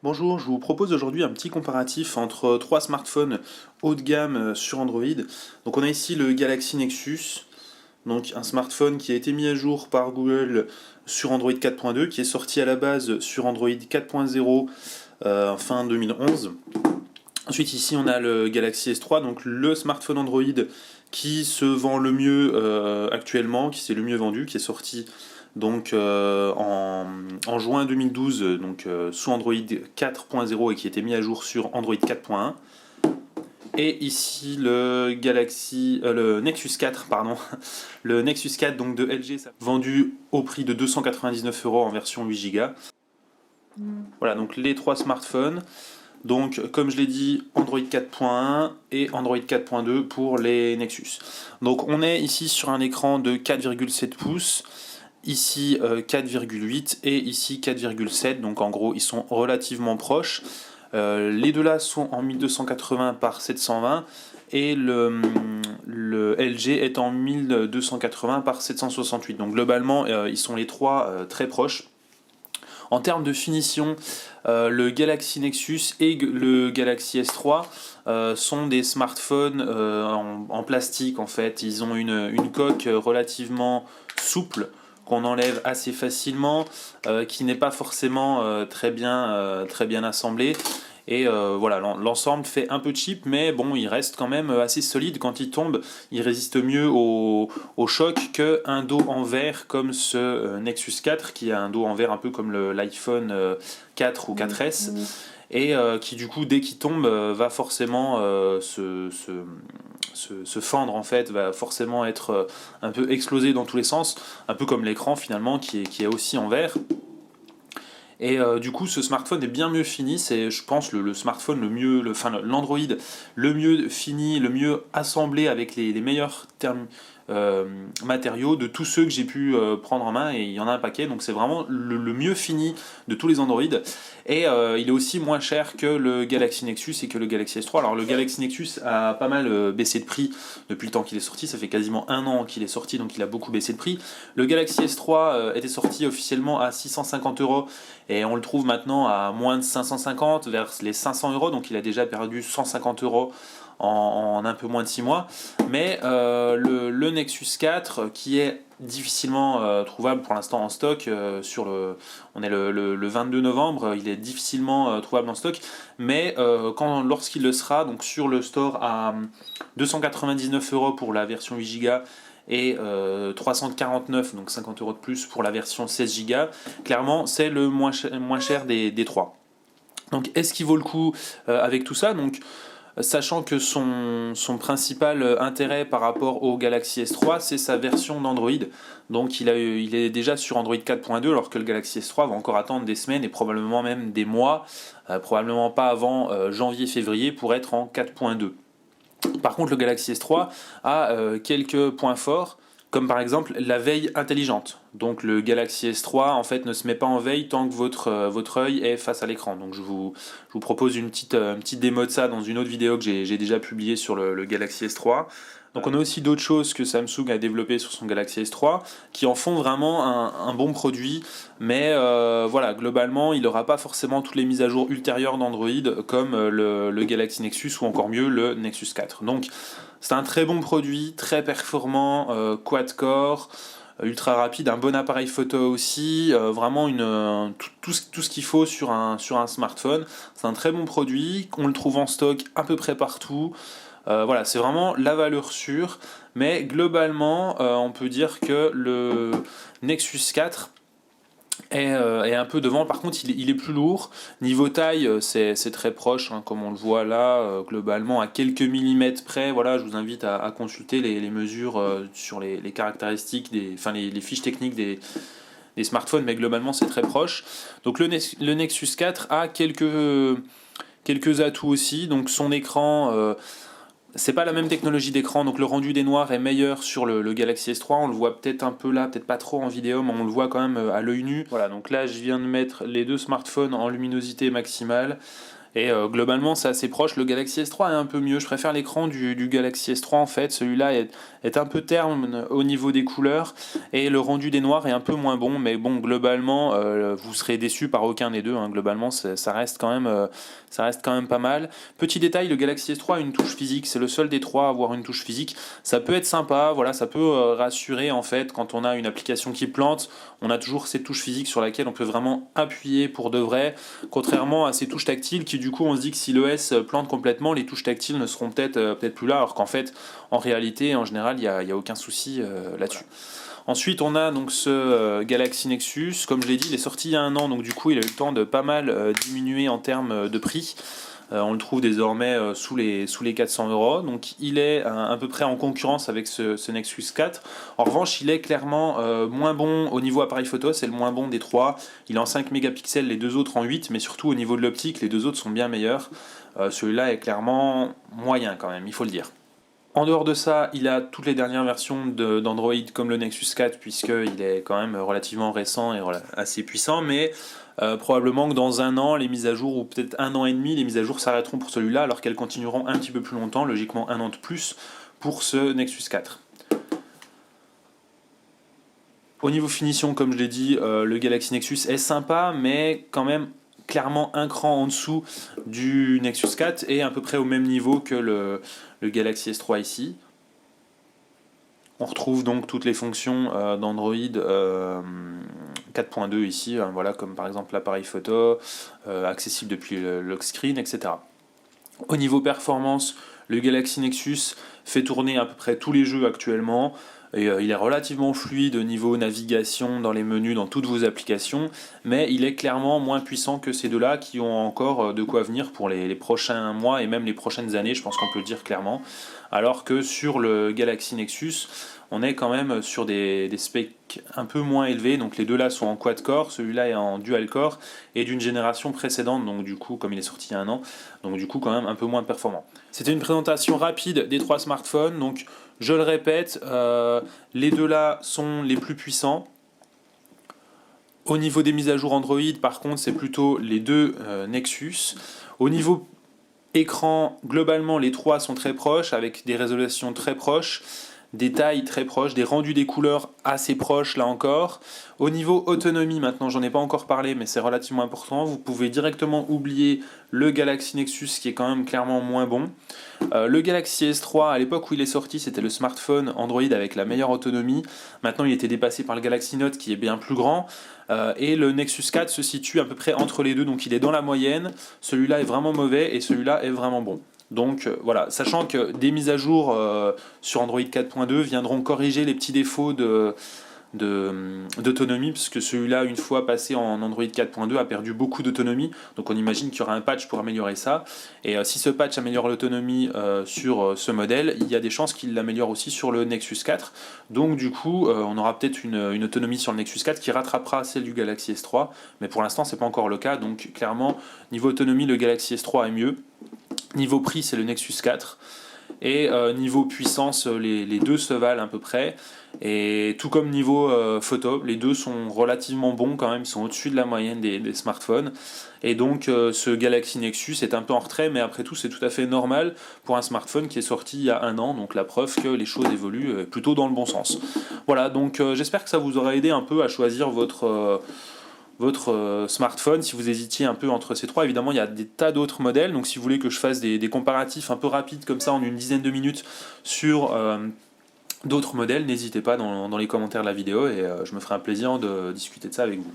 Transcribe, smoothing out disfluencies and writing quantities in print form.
Bonjour, je vous propose aujourd'hui un petit comparatif entre trois smartphones haut de gamme sur Android. Donc on a ici le Galaxy Nexus, donc un smartphone qui a été mis à jour par Google sur Android 4.2, qui est sorti à la base sur Android 4.0 fin 2011. Ensuite ici on a le Galaxy S3, donc le smartphone Android qui se vend le mieux actuellement, qui s'est le mieux vendu, qui est sorti donc en juin 2012 donc, sous Android 4.0 et qui était mis à jour sur Android 4.1. Et ici le Nexus 4, pardon, le Nexus 4 donc de LG, vendu au prix de 299 € en version 8 Go. Voilà donc les trois smartphones. Donc, comme je l'ai dit, Android 4.1 et Android 4.2 pour les Nexus. Donc, on est ici sur un écran de 4,7 pouces, ici 4,8 et ici 4,7. Donc, en gros, ils sont relativement proches. Les deux là sont en 1280 par 720 et le LG est en 1280 par 768. Donc, globalement, ils sont les trois très proches. En termes de finition, le Galaxy Nexus et le Galaxy S3 sont des smartphones en plastique en fait. Ils ont une coque relativement souple qu'on enlève assez facilement, qui n'est pas forcément très bien assemblée. Et voilà, l'ensemble fait un peu cheap, mais bon, il reste quand même assez solide. Quand il tombe, il résiste mieux au choc qu'un dos en verre comme ce Nexus 4, qui a un dos en verre un peu comme l'iPhone 4 ou 4S, et qui du coup, dès qu'il tombe, va forcément se fendre en fait, va forcément être un peu explosé dans tous les sens, un peu comme l'écran finalement qui est aussi en verre. Et du coup, ce smartphone est bien mieux fini. C'est, je pense, le smartphone le mieux, l'Android le mieux fini, le mieux assemblé avec les meilleurs matériaux de tous ceux que j'ai pu prendre en main. Et il y en a un paquet. Donc c'est vraiment le mieux fini de tous les Android. Et il est aussi moins cher que le Galaxy Nexus et que le Galaxy S3. Alors le Galaxy Nexus a pas mal baissé de prix depuis le temps qu'il est sorti. Ça fait quasiment un an qu'il est sorti, donc il a beaucoup baissé de prix. Le Galaxy S3 était sorti officiellement à 650 € et on le trouve maintenant à moins de 550, vers les 500 €, donc il a déjà perdu 150 € en un peu moins de 6 mois. Mais le Nexus 4, qui est difficilement trouvable pour l'instant en stock, on est le 22 novembre, il est difficilement trouvable en stock, mais lorsqu'il le sera, donc sur le store à 299 € pour la version 8 Go et 349, donc 50 € de plus pour la version 16 Go. Clairement, c'est le moins cher des trois. Donc, est-ce qu'il vaut le coup avec tout ça? Donc, sachant que son principal intérêt par rapport au Galaxy S3, c'est sa version d'Android. Donc il est déjà sur Android 4.2, alors que le Galaxy S3 va encore attendre des semaines et probablement même des mois, probablement pas avant janvier-février pour être en 4.2. Par contre, le Galaxy S3 a quelques points forts, comme par exemple la veille intelligente. Donc le Galaxy S3 en fait ne se met pas en veille tant que votre œil est face à l'écran. Donc je vous propose une petite démo de ça dans une autre vidéo que j'ai déjà publiée sur le Galaxy S3. Donc on a aussi d'autres choses que Samsung a développées sur son Galaxy S3 qui en font vraiment un bon produit, mais voilà, globalement il n'aura pas forcément toutes les mises à jour ultérieures d'Android comme le Galaxy Nexus ou encore mieux le Nexus 4. Donc c'est un très bon produit, très performant, quad-core, ultra rapide, un bon appareil photo aussi, vraiment tout ce qu'il faut sur un smartphone. C'est un très bon produit, on le trouve en stock à peu près partout. Voilà, c'est vraiment la valeur sûre, mais globalement, on peut dire que le Nexus 4 est un peu devant. Par contre, il est plus lourd. Niveau taille, c'est très proche, hein, comme on le voit là, globalement à quelques millimètres près. Voilà, je vous invite à consulter les mesures sur les caractéristiques, les fiches techniques des smartphones, mais globalement c'est très proche. Donc le Nexus 4 a quelques atouts aussi. Donc son écran, c'est pas la même technologie d'écran, donc le rendu des noirs est meilleur sur le Galaxy S3, on le voit peut-être un peu là, peut-être pas trop en vidéo, mais on le voit quand même à l'œil nu. Voilà, donc là je viens de mettre les deux smartphones en luminosité maximale, Et globalement, c'est assez proche. Le Galaxy S3 est un peu mieux. Je préfère l'écran du Galaxy S3 en fait. Celui-là est un peu terne au niveau des couleurs et le rendu des noirs est un peu moins bon. Mais bon, globalement, vous serez déçu par aucun des deux, hein. Globalement, ça reste quand même pas mal. Petit détail, le Galaxy S3 a une touche physique. C'est le seul des trois à avoir une touche physique. Ça peut être sympa. Voilà, ça peut rassurer en fait quand on a une application qui plante. On a toujours cette touche physique sur laquelle on peut vraiment appuyer pour de vrai, contrairement à ces touches tactiles qui du coup on se dit que si l'OS plante complètement, les touches tactiles ne seront peut-être plus là, alors qu'en fait en réalité en général il n'y a aucun souci là-dessus. Ensuite, on a donc ce Galaxy Nexus. Comme je l'ai dit, il est sorti il y a un an, donc du coup, il a eu le temps de pas mal diminuer en termes de prix. On le trouve désormais sous les 400 €. Donc il est à peu près en concurrence avec ce Nexus 4. En revanche, il est clairement moins bon au niveau appareil photo, c'est le moins bon des trois. Il est en 5 mégapixels, les deux autres en 8, mais surtout au niveau de l'optique, les deux autres sont bien meilleurs. Celui-là est clairement moyen quand même, il faut le dire. En dehors de ça, il a toutes les dernières versions d'Android comme le Nexus 4, puisqu'il est quand même relativement récent et assez puissant, mais probablement que dans un an, les mises à jour, ou peut-être un an et demi, les mises à jour s'arrêteront pour celui-là, alors qu'elles continueront un petit peu plus longtemps, logiquement un an de plus, pour ce Nexus 4. Au niveau finition, comme je l'ai dit, le Galaxy Nexus est sympa, mais quand même clairement un cran en dessous du Nexus 4 et à peu près au même niveau que le Galaxy S3 ici. On retrouve donc toutes les fonctions d'Android 4.2 ici, voilà, comme par exemple l'appareil photo, accessible depuis le lock screen, etc. Au niveau performance, le Galaxy Nexus fait tourner à peu près tous les jeux actuellement. Et, il est relativement fluide au niveau navigation dans les menus, dans toutes vos applications, mais il est clairement moins puissant que ces deux-là qui ont encore de quoi venir pour les prochains mois et même les prochaines années, je pense qu'on peut le dire clairement. Alors que sur le Galaxy Nexus, on est quand même sur des specs un peu moins élevés, donc les deux là sont en quad-core, celui-là est en dual-core et d'une génération précédente, donc du coup comme il est sorti il y a un an, donc du coup quand même un peu moins performant. C'était une présentation rapide des trois smartphones, donc je le répète, les deux là sont les plus puissants. Au niveau des mises à jour Android, par contre, c'est plutôt les deux Nexus. Au niveau écran, globalement, les trois sont très proches, avec des résolutions très proches, des tailles très proches, des rendus des couleurs assez proches là encore. Au niveau autonomie, maintenant j'en ai pas encore parlé mais c'est relativement important, vous pouvez directement oublier le Galaxy Nexus qui est quand même clairement moins bon. Le Galaxy S3 à l'époque où il est sorti c'était le smartphone Android avec la meilleure autonomie, maintenant il était dépassé par le Galaxy Note qui est bien plus grand. Et le Nexus 4 se situe à peu près entre les deux, donc il est dans la moyenne, celui-là est vraiment mauvais et celui-là est vraiment bon. Donc voilà, sachant que des mises à jour sur Android 4.2 viendront corriger les petits défauts d'autonomie, puisque celui-là, une fois passé en Android 4.2, a perdu beaucoup d'autonomie. Donc on imagine qu'il y aura un patch pour améliorer ça. Et si ce patch améliore l'autonomie sur ce modèle, il y a des chances qu'il l'améliore aussi sur le Nexus 4. Donc du coup, on aura peut-être une autonomie sur le Nexus 4 qui rattrapera celle du Galaxy S3. Mais pour l'instant, c'est pas encore le cas. Donc clairement, niveau autonomie, le Galaxy S3 est mieux. Niveau prix, c'est le Nexus 4. Et niveau puissance, les deux se valent à peu près. Et tout comme niveau photo, les deux sont relativement bons quand même, ils sont au-dessus de la moyenne des smartphones. Et donc ce Galaxy Nexus est un peu en retrait, mais après tout c'est tout à fait normal pour un smartphone qui est sorti il y a un an, donc la preuve que les choses évoluent plutôt dans le bon sens. Voilà, donc j'espère que ça vous aura aidé un peu à choisir votre smartphone, si vous hésitiez un peu entre ces trois. Évidemment il y a des tas d'autres modèles, donc si vous voulez que je fasse des comparatifs un peu rapides comme ça en une dizaine de minutes sur d'autres modèles, n'hésitez pas dans les commentaires de la vidéo et je me ferai un plaisir de discuter de ça avec vous.